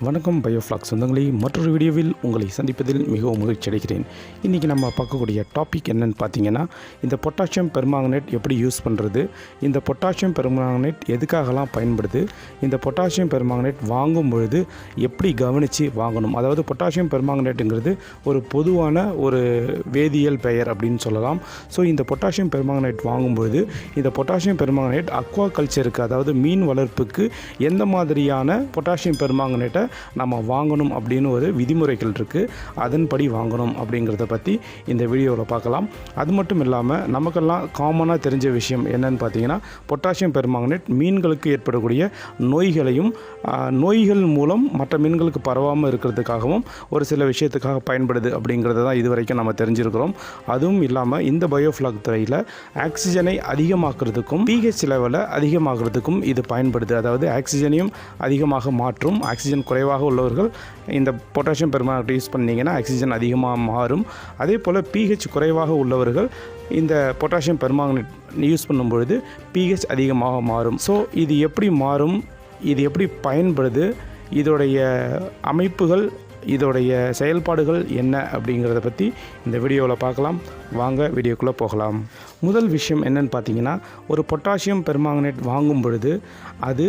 வணக்கம் பயோஃப்ளாக் சொந்தங்களே, மற்றொரு வீடியோவில் உங்களை சந்திப்பதில் மிகவும் மகிழ்ச்சி அடைகிறேன். இன்றைக்கி நம்ம பார்க்கக்கூடிய டாபிக் என்னென்னு பார்த்தீங்கன்னா, இந்த பொட்டாசியம் பெர்மாங்கனேட் எப்படி யூஸ் பண்ணுறது, இந்த பொட்டாசியம் பெர்மாங்கனேட் எதுக்காகலாம் பயன்படுது, இந்த பொட்டாசியம் பெர்மாங்கனேட் வாங்கும் பொழுது எப்படி கவனித்து வாங்கணும். அதாவது பொட்டாசியம் பெர்மாங்கனேட்டுங்கிறது ஒரு பொதுவான ஒரு வேதியியல் பெயர் அப்படின்னு சொல்லலாம். ஸோ இந்த பொட்டாசியம் பெர்மாங்கனேட் வாங்கும்பொழுது இந்த பொட்டாசியம் பெர்மாங்கனேட் அக்வா கல்ச்சருக்கு, அதாவது மீன் வளர்ப்புக்கு எந்த மாதிரியான பொட்டாசியம் பெர்மாங்கனேட்டை நம்ம வாங்கணும் அப்படின்னு ஒரு விதிமுறைகள் இருக்குது. அதன்படி வாங்கணும் அப்படிங்கிறத பற்றி இந்த வீடியோவில் பார்க்கலாம். அது மட்டும் இல்லாமல் நமக்கெல்லாம் காமனாக தெரிஞ்ச விஷயம் என்னன்னு பார்த்தீங்கன்னா, பொட்டாசியம் பெர்மாங்கனேட் மீன்களுக்கு ஏற்படக்கூடிய நோய்கள் மூலம் மற்ற மீன்களுக்கு பரவாமல் இருக்கிறதுக்காகவும் ஒரு சில விஷயத்துக்காக பயன்படுது அப்படிங்கிறத தான் இதுவரைக்கும் நம்ம தெரிஞ்சிருக்கிறோம். அதுவும் இல்லாமல் இந்த பயோஃப்ளாக் துறையில் ஆக்சிஜனை அதிகமாக்குறதுக்கும் pH லெவலை அதிகமாக்குறதுக்கும் இது பயன்படுது. அதாவது ஆக்சிஜனையும் அதிகமாக மாற்றும். ஆக்சிஜன் குறைவாக உள்ளவர்கள் இந்த பொட்டாசியம் பெர்மாங்கனேட் யூஸ் பண்ணிங்கன்னா ஆக்சிஜன் அதிகமாக மாறும். அதே போல் pH குறைவாக உள்ளவர்கள் இந்த பொட்டாசியம் பெர்மாங்கனேட் யூஸ் பண்ணும்பொழுது pH அதிகமாக மாறும். ஸோ இது எப்படி மாறும், இது எப்படி பயன்படுது, இதோடைய அமைப்புகள், இதோடைய செயல்பாடுகள் என்ன அப்படிங்கிறத பற்றி இந்த வீடியோவில் பார்க்கலாம். வாங்க வீடியோக்குள்ளே போகலாம். முதல் விஷயம் என்னன்னு பார்த்தீங்கன்னா, ஒரு பொட்டாசியம் பெர்மாங்கனேட் வாங்கும் பொழுது அது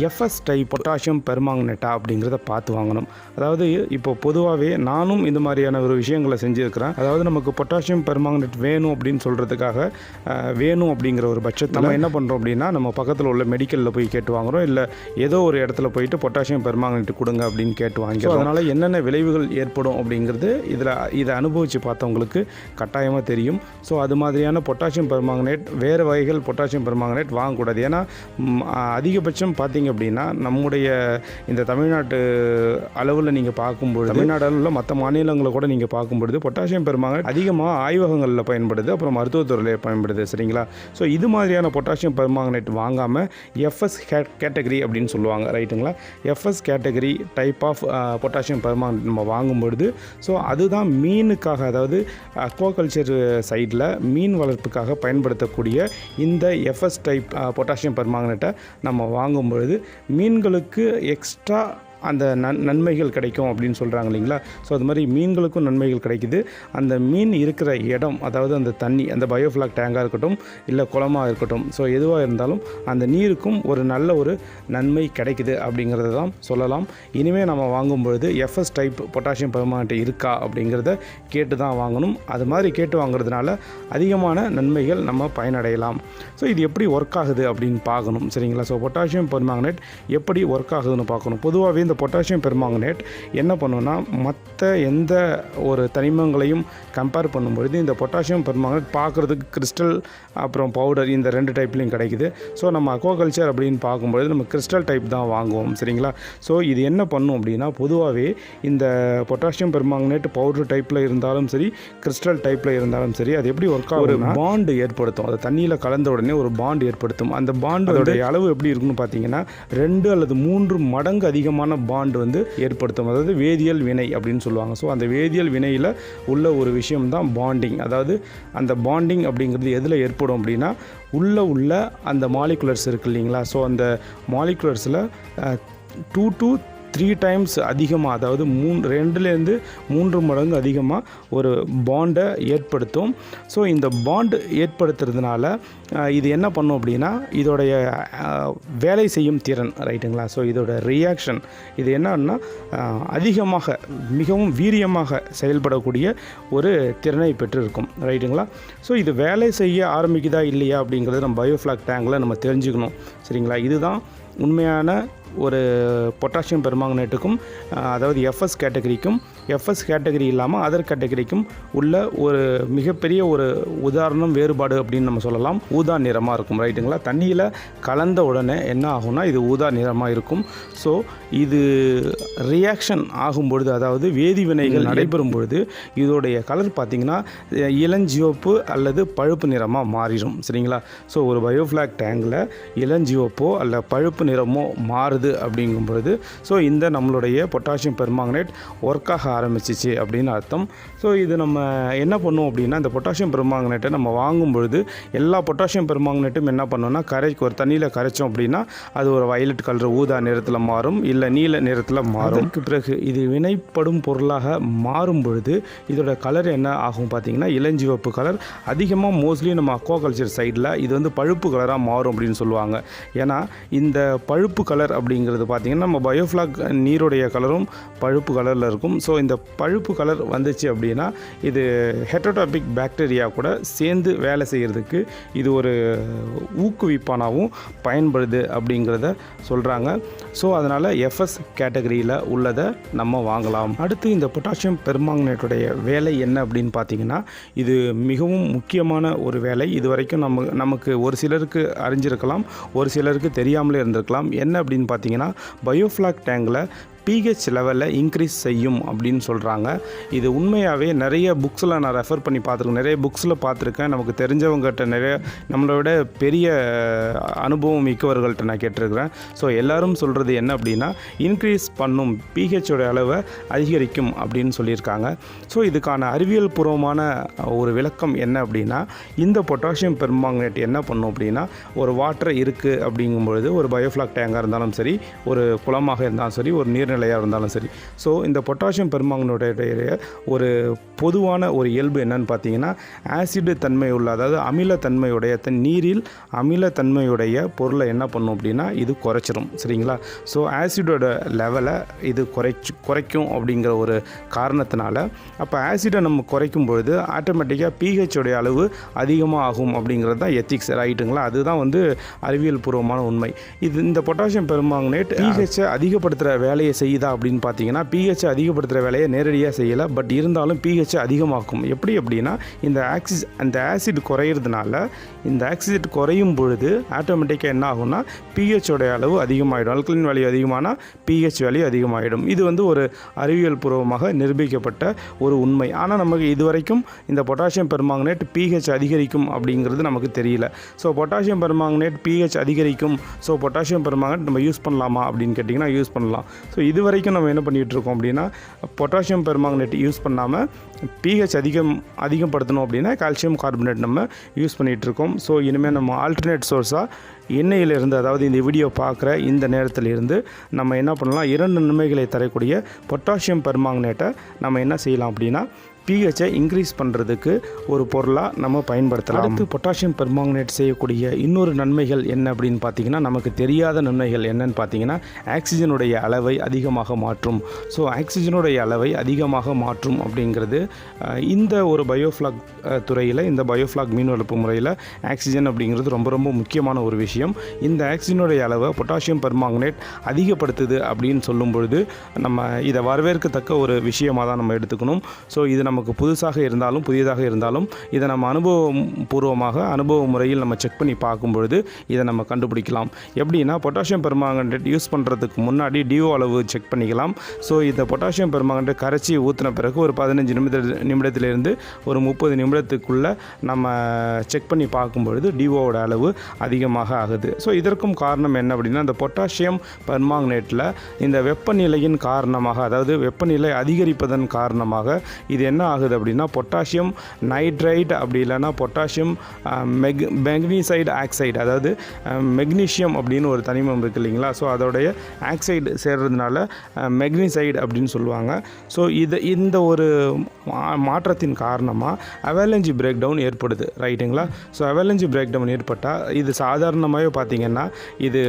எஃப்எஸ் டைப் பொட்டாசியம் பெர்மாங்கனேட்டா அப்படிங்கிறத பார்த்து வாங்கணும். அதாவது இப்போ பொதுவாகவே நானும் இந்த மாதிரியான ஒரு விஷயங்களை செஞ்சுருக்கிறேன். அதாவது நமக்கு பொட்டாசியம் பெர்மாங்கனேட் வேணும் அப்படின்னு சொல்கிறதுக்காக வேணும் அப்படிங்கிற ஒரு பட்சத்தில் நம்ம என்ன பண்ணுறோம் அப்படின்னா, நம்ம பக்கத்தில் உள்ள மெடிக்கலில் போய் கேட்டு வாங்குகிறோம், இல்லை ஏதோ ஒரு இடத்துல போயிட்டு பொட்டாசியம் பெர்மாங்கனேட் கொடுங்க அப்படின்னு கேட்டு வாங்கிக்கிறோம். அதனால் என்னென்ன விளைவுகள் ஏற்படும் அப்படிங்கிறது இதை அனுபவித்து பார்த்தவங்களுக்கு கட்டாயமாக தெரியும். ஸோ அது மாதிரியான பொட்டாசியம் பெர்மாங்கனேட், வேறு வகைகள் பொட்டாசியம் பெர்மாங்கனேட் வாங்கக்கூடாது. ஏன்னா அதிகபட்சம் அப்படின்னா நம்முடைய இந்த தமிழ்நாட்டு அளவில் நீங்கள் பார்க்கும்பொழுது, தமிழ்நாடு அளவில் மற்ற மாநிலங்களை கூட நீங்கள் பார்க்கும்பொழுது பொட்டாசியம் பெர்மாங்கனேட் அதிகமாக ஆய்வகங்களில் பயன்படுது, அப்புறம் மருத்துவத்துறையில் பயன்படுது. சரிங்களா? ஸோ இது மாதிரியான பொட்டாசியம் பெர்மாங்கனேட் வாங்காமல் எஃப்எஸ் கேட்டகரி அப்படின்னு சொல்லுவாங்க. ரைட்டுங்களா? FS category type of potassium permanganate நம்ம வாங்கும்பொழுது ஸோ அதுதான் மீனுக்காக, அதாவது அக்வாகல்ச்சர் சைடில் மீன் வளர்ப்புக்காக பயன்படுத்தக்கூடிய இந்த எஃப்எஸ் டைப் பொட்டாசியம் பெர்மாங்கனேட்டை நம்ம வாங்கும்பொழுது மீன்களுக்கு எக்ஸ்ட்ரா அந்த நன்மைகள் கிடைக்கும் அப்படின்னு சொல்கிறாங்க இல்லைங்களா? ஸோ அது மாதிரி மீன்களுக்கும் நன்மைகள் கிடைக்குது. அந்த மீன் இருக்கிற இடம், அதாவது அந்த தண்ணி, அந்த பயோஃப்ளாக் டேங்காக இருக்கட்டும், இல்லை குளமாக இருக்கட்டும், ஸோ எதுவாக இருந்தாலும் அந்த நீருக்கும் ஒரு நல்ல ஒரு நன்மை கிடைக்குது அப்படிங்கிறத தான் சொல்லலாம். இனிமேல் நம்ம வாங்கும்பொழுது எஃப்எஸ் டைப் பொட்டாசியம் பெர்மாங்கனேட் இருக்கா அப்படிங்கிறத கேட்டு தான் வாங்கணும். அது மாதிரி கேட்டு வாங்குறதுனால அதிகமான நன்மைகள் நம்ம பயனடையலாம். ஸோ இது எப்படி ஒர்க் ஆகுது அப்படின்னு பார்க்கணும். சரிங்களா? ஸோ பொட்டாசியம் பெர்மாங்கனேட் எப்படி ஒர்க் ஆகுதுன்னு பார்க்கணும். பொதுவாகவே இந்த பொட்டாசியம் பெர்மாங்கனேட் என்ன பண்ணுன்னா, மற்ற எந்த ஒரு தனிமங்களையும் கம்பேர் பண்ணும்பொழுது இந்த பொட்டாசியம் பெர்மாங்கனேட் பார்க்குறதுக்கு கிறிஸ்டல் அப்புறம் பவுடர் இந்த ரெண்டு டைப்லையும் கிடைக்குது. ஸோ நம்ம அக்வாகல்ச்சர் அப்படின்னு பார்க்கும்பொழுது நம்ம கிறிஸ்டல் டைப் தான் வாங்குவோம். சரிங்களா? ஸோ இது என்ன பண்ணும் அப்படின்னா, பொதுவாகவே இந்த பொட்டாசியம் பெர்மாங்கனேட் பவுடர் டைப்பில் இருந்தாலும் சரி, கிறிஸ்டல் டைப்பில் இருந்தாலும் சரி, அது எப்படி ஒர்க் ஆகும், ஒரு பாண்டு ஏற்படுத்தும். அது தண்ணியில் கலந்த உடனே ஒரு பாண்டு ஏற்படுத்தும். அந்த பாண்டோடைய அளவு எப்படி இருக்குன்னு பார்த்தீங்கன்னா, 2 அல்லது 3 மடங்கு அதிகமான பாண்ட் வந்து ஏற்படுத்தும். அதாவது வேதியியல் வினை அப்படின்னு சொல்லுவாங்க. ஸோ அந்த வேதியியல் வினையில் உள்ள ஒரு விஷயம் தான் பாண்டிங். அதாவது அந்த பாண்டிங் அப்படிங்கிறது எதில் ஏற்படும் அப்படின்னா, உள்ள அந்த மாலிகுலர்ஸ் இருக்குது இல்லைங்களா? ஸோ அந்த மாலிகுலர்ஸில் 2 to 3 times அதிகமாக, அதாவது 2லேருந்து 3 மடங்கு அதிகமாக ஒரு பாண்டை ஏற்படுத்தும். ஸோ இந்த பாண்ட் ஏற்படுத்துறதுனால இது என்ன பண்ணும் அப்படின்னா, இதோடைய வேலை செய்யும் திறன், ரைட்டுங்களா? ஸோ இதோட ரியாக்ஷன் இது என்னன்னா, அதிகமாக மிகவும் வீரியமாக செயல்படக்கூடிய ஒரு திறனை பெற்றிருக்கும். ரைட்டுங்களா? ஸோ இது வேலை செய்ய ஆரம்பிக்குதா இல்லையா அப்படிங்கிறது நம்ம பயோஃப்ளாக் டேங்கில் நம்ம தெரிஞ்சுக்கணும். சரிங்களா? இதுதான் உண்மையான ஒரு பொட்டாசியம் பெர்மாங்கனேட்டுக்கும், அதாவது எஃப்எஸ் கேட்டகரிக்கும், எஃப்எஸ் கேட்டகரி இல்லாமல் அதர் கேட்டகரிக்கும் உள்ள ஒரு மிகப்பெரிய ஒரு உதாரணம், வேறுபாடு அப்படின்னு நம்ம சொல்லலாம். ஊதா நிறமாக இருக்கும். ரைட்டுங்களா? தண்ணியில் கலந்த உடனே என்ன ஆகும்னா, இது ஊதா நிறமாக இருக்கும். ஸோ இது ரியாக்ஷன் ஆகும்பொழுது, அதாவது வேதிவினைகள் நடைபெறும் பொழுது இதோடைய கலர் பார்த்திங்கன்னா இளஞ்சிவப்பு அல்லது பழுப்பு நிறமாக மாறிடும். சரிங்களா? ஸோ ஒரு பயோஃப்ளாக் டேங்கில் இளஞ்சிவப்போ அல்ல பழுப்பு நிறமோ மாறுது மாறுது அப்படிங்கும் பொழுது ஸோ இந்த நம்மளுடைய பொட்டாசியம் பெர்மாங்கனேட் ஒர்க் ஆக ஆரம்பிச்சிச்சு அப்படின்னு அர்த்தம். ஸோ இது நம்ம என்ன பண்ணுவோம் அப்படின்னா, இந்த பொட்டாசியம் பெர்மாங்கனேட்டை நம்ம வாங்கும் பொழுது எல்லா பொட்டாசியம் பெர்மாங்கனேட்டும் என்ன பண்ணோம்னா ஒரு தண்ணியில் கரைச்சோம் அப்படின்னா அது ஒரு வயலட் கலர் ஊதா நிறத்தில் மாறும், இல்லை நீல நிறத்தில் மாறும். அதுக்கு பிறகு இது வினைப்படும் பொருளாக மாறும் பொழுது இதோட கலர் என்ன ஆகும் பார்த்தீங்கன்னா, இளஞ்சிவப்பு கலர். அதிகமாக மோஸ்ட்லி நம்ம அக்வாகல்ச்சர் சைடில் இது வந்து பழுப்பு கலராக மாறும் அப்படின்னு சொல்லுவாங்க. ஏன்னா இந்த பழுப்பு கலர் அப்படிங்கிறது பார்த்திங்கன்னா நம்ம பயோஃப்ளாக் நீருடைய கலரும் பழுப்பு கலரில் இருக்கும். ஸோ இந்த பழுப்பு கலர் வந்துச்சு அப்படின்னா இது ஹெட்ரோடாபிக் பாக்டீரியா கூட சேர்ந்து வேலை செய்கிறதுக்கு இது ஒரு ஊக்குவிப்பானாகவும் பயன்படுது அப்படிங்கிறத சொல்கிறாங்க. ஸோ அதனால் எஃப்எஸ் கேட்டகரியில் உள்ளதை நம்ம வாங்கலாம். அடுத்து இந்த பொட்டாசியம் பெர்மாங்கனேட்டுடைய வேலை என்ன அப்படின்னு பார்த்தீங்கன்னா, இது மிகவும் முக்கியமான ஒரு வேலை. இது வரைக்கும் நமக்கு ஒரு சிலருக்கு அறிஞ்சிருக்கலாம், ஒரு சிலருக்கு தெரியாமலே இருந்திருக்கலாம். என்ன அப்படின்னு பார்த்தீங்கன்னா, பயோஃப்ளாக் டேங்கில் pH லெவலில் இன்க்ரீஸ் செய்யும் அப்படின்னு சொல்கிறாங்க. இது உண்மையாகவே நிறைய புக்ஸில் நான் ரெஃபர் பண்ணி பார்த்துருக்கேன், நிறைய புக்ஸில் பார்த்துருக்கேன். நமக்கு தெரிஞ்சவங்ககிட்ட நிறைய நம்மளோட பெரிய அனுபவம் மிக்கவர்கள்ட்ட நான் கேட்டிருக்கிறேன். ஸோ எல்லோரும் சொல்கிறது என்ன அப்படின்னா, இன்க்ரீஸ் பண்ணும், pHோட அளவை அதிகரிக்கும் அப்படின்னு சொல்லியிருக்காங்க. ஸோ இதுக்கான அறிவியல் பூர்வமான ஒரு விளக்கம் என்ன அப்படின்னா, இந்த பொட்டாசியம் பெர்மாங்கனேட் என்ன பண்ணும் அப்படின்னா, ஒரு வாட்டர் இருக்குது அப்படிங்கும்பொழுது ஒரு பயோஃப்ளாக் டேங்காக இருந்தாலும் சரி, ஒரு குளமாக இருந்தாலும் சரி, ஒரு நீர்நிலையாக இருந்தாலும் சரி, ஸோ இந்த பொட்டாசியம் பெர்மாங்கனேட்டுடைய ஒரு பொதுவான ஒரு இயல்பு என்னன்னு பார்த்தீங்கன்னா, ஆசிடு தன்மை உள்ள, அதாவது அமிலத்தன்மையுடைய நீரில் அமிலத்தன்மையுடைய பொருளை என்ன பண்ணும் அப்படின்னா இது குறைச்சிரும். சரிங்களா? ஸோ ஆசிடோட லெவலை இது குறைக்கும் அப்படிங்கிற ஒரு காரணத்தினால, அப்போ ஆசிடை நம்ம குறைக்கும் பொழுது ஆட்டோமேட்டிக்காக pHோடைய அளவு அதிகமாக ஆகும் அப்படிங்கிறது தான் எத்திக்ஸ், ரைட்டுங்களா? அதுதான் வந்து அறிவியல் பூர்வமான உண்மை. இந்த பொட்டாசியம் பெர்மாங்கனேட் pHஐ அதிகப்படுத்துகிற வேலையை செய்யுதா அப்படின்னு பார்த்தீங்கன்னா, pH அதிகப்படுத்துகிற வேலையை நேரடியாக செய்யலை, பட் இருந்தாலும் pH அதிகமாக்கும். எப்படி அப்படின்னா, அந்த ஆசிட் குறையிறதுனால, இந்த ஆக்சிஜன் குறையும் பொழுது ஆட்டோமேட்டிக்காக என்ன ஆகும்னா pHோடைய அளவு அதிகமாகிடும். அல்கலின் வேல்யூ அதிகமானால் pH வேல்யூ அதிகமாகிடும். இது வந்து ஒரு அறிவியல் பூர்வமாக நிரூபிக்கப்பட்ட ஒரு உண்மை. ஆனால் நமக்கு இதுவரைக்கும் இந்த பொட்டாசியம் பெர்மாங்கனேட் pH அதிகரிக்கும் அப்படிங்கிறது நமக்கு தெரியல. ஸோ பொட்டாசியம் பெர்மாங்கனேட் pH அதிகரிக்கும், ஸோ பொட்டாசியம் பெர்மாங்கனேட் நம்ம யூஸ் பண்ணலாமா அப்படின்னு கேட்டிங்கன்னா யூஸ் பண்ணலாம். ஸோ இது வரைக்கும் நம்ம என்ன பண்ணிகிட்ருக்கோம் அப்படின்னா, பொட்டாசியம் பெர்மாங்கனேட் யூஸ் பண்ணாமல் pH அதிகப்படுத்தணும் அப்படின்னா கால்சியம் கார்பனேட் நம்ம யூஸ் பண்ணிகிட்ருக்கோம். ஸோ இனிமேல் நம்ம ஆல்டர்னேட் சோர்ஸாக எண்ணெயிலிருந்து, அதாவது இந்த வீடியோ பார்க்குற இந்த நேரத்திலிருந்து நம்ம என்ன பண்ணலாம், 2 நன்மைகளை தரக்கூடிய பொட்டாசியம் பெர்மாங்கனேட்டை நம்ம என்ன செய்யலாம் அப்படின்னா, pHஐ இன்க்ரீஸ் பண்ணுறதுக்கு ஒரு பொருளாக நம்ம பயன்படுத்தலாம். அடுத்து பொட்டாசியம் பெர்மாங்கனேட் செய்யக்கூடிய இன்னொரு நன்மைகள் என்ன அப்படின்னு பார்த்தீங்கன்னா, நமக்கு தெரியாத நன்மைகள் என்னன்னு பார்த்தீங்கன்னா, ஆக்சிஜனுடைய அளவை அதிகமாக மாற்றும். ஸோ ஆக்சிஜனுடைய அளவை அதிகமாக மாற்றும் அப்படிங்கிறது இந்த ஒரு பயோஃப்ளாக் துறையில், இந்த பயோஃப்ளாக் மீன் வளர்ப்பு முறையில் ஆக்சிஜன் அப்படிங்கிறது ரொம்ப ரொம்ப முக்கியமான ஒரு விஷயம். இந்த ஆக்சிஜனுடைய அளவை பொட்டாசியம் பெர்மாங்கனேட் அதிகப்படுத்துது அப்படின்னு சொல்லும் பொழுது நம்ம இதை வரவேற்கத்தக்க ஒரு விஷயமாக தான் நம்ம எடுத்துக்கணும். ஸோ இது நமக்கு புதுசாக இருந்தாலும் புதியதாக இருந்தாலும் இதை நம்ம அனுபவ முறையில் நம்ம செக் பண்ணி பார்க்கும் பொழுது இதை நம்ம கண்டுபிடிக்கலாம். எப்படின்னா, பொட்டாசியம் பெர்மாங்கனேட் யூஸ் பண்ணுறதுக்கு முன்னாடி டிஓ அளவு செக் பண்ணிக்கலாம். ஸோ இந்த பொட்டாசியம் பெர்மாங்கனேட் கரைச்சி ஊற்றின பிறகு ஒரு 15 நிமிடத்திலிருந்து ஒரு 30 நிமிடத்துக்குள்ளே நம்ம செக் பண்ணி பார்க்கும்பொழுது டிஓவோட அளவு அதிகமாக ஆகுது. ஸோ இதற்கும் காரணம் என்ன அப்படின்னா, இந்த பொட்டாசியம் பெர்மாங்கனேட்டில் இந்த வெப்பநிலையின் காரணமாக, அதாவது வெப்பநிலை அதிகரிப்பதன் காரணமாக இது என்ன ஆகுது அப்படின்னா, பொட்டாசியம் நைட்ரைட் அப்படி இல்லைன்னா பொட்டாசியம் மெக்னீசைடு ஆக்சைடு, அதாவது மெக்னீஷியம் அப்படின்னு ஒரு தனிமம் இருக்குது இல்லைங்களா? ஸோ அதோடைய ஆக்சைடு சேர்றதுனால மெக்னீசைடு அப்படின்னு சொல்லுவாங்க. ஸோ இந்த ஒரு மாற்றத்தின் காரணமாக அவலஞ்சி பிரேக் டவுன் ஏற்படுது, ரைட்டுங்களா? ஸோ அவலஞ்சி பிரேக் டவுன் ஏற்பட்டால் இது சாதாரணமாகவே பார்த்திங்கன்னா இது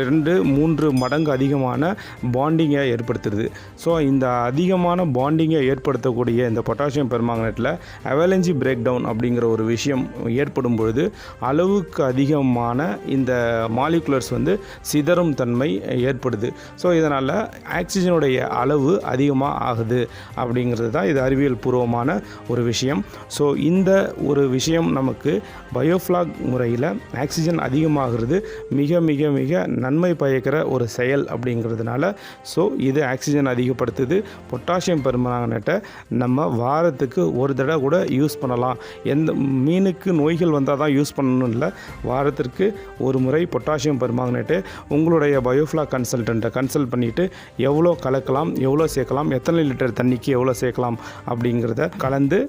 2-3 மடங்கு அதிகமான பாண்டிங்கை ஏற்படுத்துறது. ஸோ இந்த அதிகமான பாண்டிங்கை ஏற்படுத்தக்கூடிய இந்த பொட்டாசியம் பெர்மாங்கனேட்டில் அவலஞ்சி பிரேக் டவுன் அப்படிங்கிற ஒரு விஷயம் ஏற்படும் பொழுது அளவுக்கு அதிகமான இந்த மாலிகுலர்ஸ் வந்து சிதறும் தன்மை ஏற்படுது. ஸோ இதனால் ஆக்சிஜனுடைய அளவு அதிகமாக ஆகுது அப்படிங்கிறது தான் இது அறிவியல் பூர்வமான ஒரு விஷயம். ஸோ இந்த ஒரு விஷயம் நமக்கு பயோஃப்ளாக் முறையில் ஆக்சிஜன் அதிகமாகிறது மிக மிக மிக நன்மை பயக்கிற ஒரு செயல் அப்படிங்கிறதுனால ஸோ இது ஆக்சிஜன் அதிகப்படுத்துது. பொட்டாசியம் பெர்மாங்கனேட்டை நம்ம வாரத்துக்கு ஒரு தடவை கூட யூஸ் பண்ணலாம். எந்த மீனுக்கு நோய்கள் வந்தால் தான் யூஸ் பண்ணணும் இல்லை, வாரத்திற்கு ஒரு முறை பொட்டாசியம் பெர்மாங்கனேட்டு உங்களுடைய பயோஃப்ளாக் கன்சல்டண்ட்டை கன்சல்ட் பண்ணிவிட்டு எவ்வளோ கலக்கலாம், எவ்வளோ சேர்க்கலாம், எத்தனை லிட்டர் தண்ணிக்கு எவ்வளோ சேர்க்கலாம் அப்படிங்கிறத கலந்து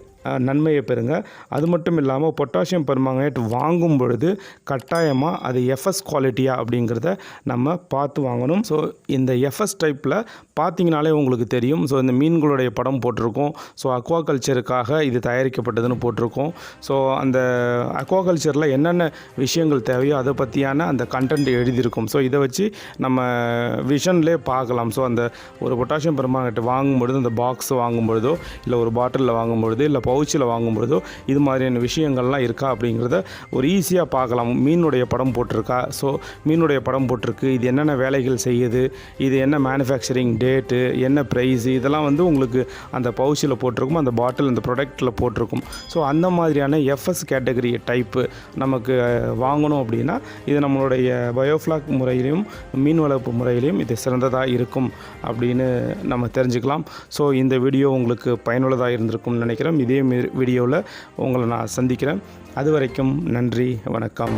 நன்மையை பெறுங்க. அது மட்டும் இல்லாமல் பொட்டாசியம் பெர்மாங்கனேட் வாங்கும் பொழுது கட்டாயமாக அது எஃப்எஸ் குவாலிட்டியா அப்படிங்கிறத நம்ம பார்த்து வாங்கணும். ஸோ இந்த எஃப்எஸ் டைப்பில் பார்த்தீங்கனாலே உங்களுக்கு தெரியும். ஸோ இந்த மீன்களுடைய படம் போட்டிருக்கோம். ஸோ அக்வாகல்ச்சருக்காக இது தயாரிக்கப்பட்டதுன்னு போட்டிருக்கோம். ஸோ அந்த அக்வாகல்ச்சரில் என்னென்ன விஷயங்கள் தேவையோ அதை பற்றியான அந்த கண்டென்ட் எழுதியிருக்கும். ஸோ இதை வச்சு நம்ம விஷன்லேயே பார்க்கலாம். ஸோ அந்த ஒரு பொட்டாசியம் பெர்மாங்கனேட் வாங்கும்பொழுது, அந்த பாக்ஸ் வாங்கும்பொழுதோ இல்லை ஒரு பாட்டிலில் வாங்கும்பொழுது இல்லை பவுச்சில் வாங்கும்பொழுதோ இது மாதிரியான விஷயங்கள்லாம் இருக்கா அப்படிங்கிறத ஒரு ஈஸியாக பார்க்கலாம். மீனுடைய படம் போட்டிருக்கா, ஸோ மீனுடைய படம் போட்டிருக்கு, இது என்னென்ன வேலைகள் செய்யுது, இது என்ன மேனுஃபேக்சரிங் டேட்டு, என்ன ப்ரைஸு, இதெல்லாம் வந்து உங்களுக்கு அந்த பவுச்சில் போட்டிருக்கும், அந்த பாட்டில் அந்த ப்ராடக்ட்டில் போட்டிருக்கும். ஸோ அந்த மாதிரியான எஃப்எஸ் கேட்டகரி டைப்பு நமக்கு வாங்கணும் அப்படின்னா இது நம்மளுடைய பயோஃப்ளாக் முறையிலையும் மீன் வளர்ப்பு முறையிலையும் இது சிறந்ததாக இருக்கும் அப்படின்னு நம்ம தெரிஞ்சுக்கலாம். ஸோ இந்த வீடியோ உங்களுக்கு பயனுள்ளதாக இருந்திருக்கும்னு நினைக்கிறேன். இதே வீடியோவில் உங்களை நான் சந்திக்கிறேன். அது வரைக்கும் நன்றி, வணக்கம்.